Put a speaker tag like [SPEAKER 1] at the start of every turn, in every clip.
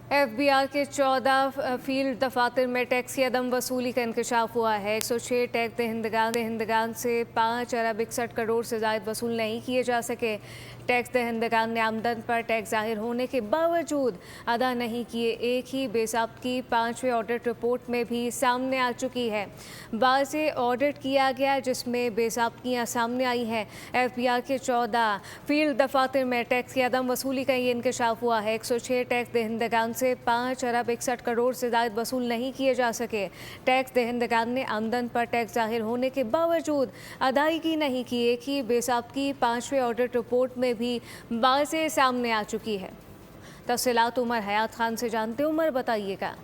[SPEAKER 1] FBR के 14 field दफातर में tax की अदम वसूली का इंकशाफ हुआ है। 106 टैक्स दहिंदगान से 5 अरब 61 करोड़ से ज़ायद वसूल नहीं किए जा सके। टैक्स दहिंदगान ने आमदन पर टैक्स जाहिर होने के बावजूद अदा नहीं किए। एक ही बेज़ाब्तगी 5वें ऑडिट रिपोर्ट में भी सामने आ चुकी है। वाज़े ऑडिट किया गया जिसमें बेज़ाब्तगियाँ सामने आई हैं। एफबीआर के 14 फील्ड दफातर में टैक्स की अदम वसूली का ये इंकशाफ हुआ है। 106 टैक्स दहिंदगान से 5 अरब 61 करोड़ से ज़ायद वसूल नहीं किए जा सके। टैक्स दहिंदगान ने आमदन पर टैक्स जाहिर होने के बावजूद अदायगी नहीं की। एक ही बेज़ाब्तगी 5वें ऑडिट रिपोर्ट में भी बाज़े सामने आ चुकी है। तफसीलात उमर हयात खान से जानते। उमर, बताइएगा।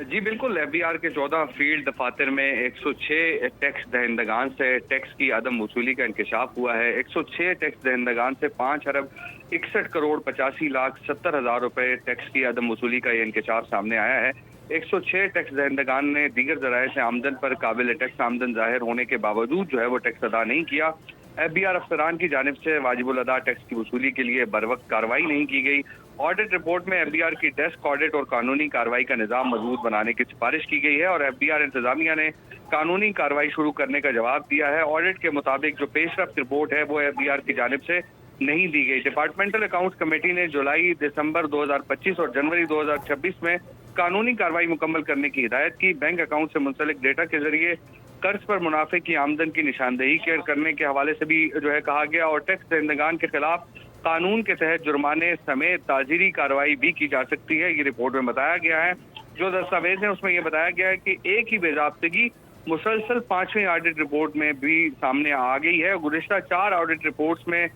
[SPEAKER 2] जी बिल्कुल, एफबीआर के 14 फील्ड दफातर में 106 टैक्स दहिंदगान से टैक्स की अदम वसूली का इंकशाफ हुआ है। 106 टैक्स दहिंदगान से 5 अरब 61 करोड़ 85 लाख 70 हजार रुपए टैक्स की अदम वसूली का ये इंकशाफ सामने आया है। 106 टैक्स दहिंदगान ने दीगर जराए से आमदन पर काबिल टैक्स आमदन जाहिर होने के बावजूद जो है वो टैक्स अदा नहीं किया। एफबीआर अफसरान की जानिब से वाजिबुल अदा टैक्स की वसूली के लिए बरवक्त कार्रवाई नहीं की गई। ऑडिट रिपोर्ट में एफबीआर की डेस्क ऑडिट और कानूनी कार्रवाई का निजाम मजबूत बनाने की सिफारिश की गई है और एफबीआर इंतजामिया ने कानूनी कार्रवाई शुरू करने का जवाब दिया है। ऑडिट के मुताबिक जो पेशरफ्त रिपोर्ट है वो एफबीआर की जानिब से नहीं दी गई। डिपार्टमेंटल अकाउंट्स कमेटी ने जुलाई, दिसंबर 2025 और जनवरी 2026 में कानूनी कार्रवाई मुकम्मल करने की हिदायत की। बैंक अकाउंट से मुंसलिक डेटा के जरिए कर्ज पर मुनाफे की आमदन की निशानदेही करने के हवाले से भी जो है कहा गया और टैक्स दहिंदगान के खिलाफ कानून के तहत जुर्माने समेत ताजीरी कार्रवाई भी की जा सकती है। ये रिपोर्ट में बताया गया है। जो दस्तावेज है उसमें यह बताया गया है कि एक ही बेजाब्तगी मुसलसल 5वीं ऑडिट रिपोर्ट में भी सामने आ गई है। गुज़िश्ता 4 ऑडिट रिपोर्ट्स में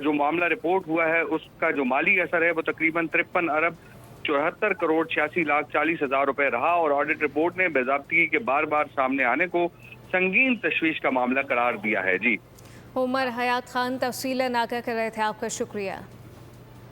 [SPEAKER 2] जो मामला रिपोर्ट हुआ है उसका जो माली असर है वो तकरीबन 53 अरब 74 करोड़ 86 लाख 40 हजार रुपए रहा और ऑडिट रिपोर्ट ने बेजाब्तगी के बार बार सामने आने को संगीन तशवीश का मामला करार दिया है। जी
[SPEAKER 1] उमर हयात खान तफसीलन आगाह कर रहे थे। आपका शुक्रिया।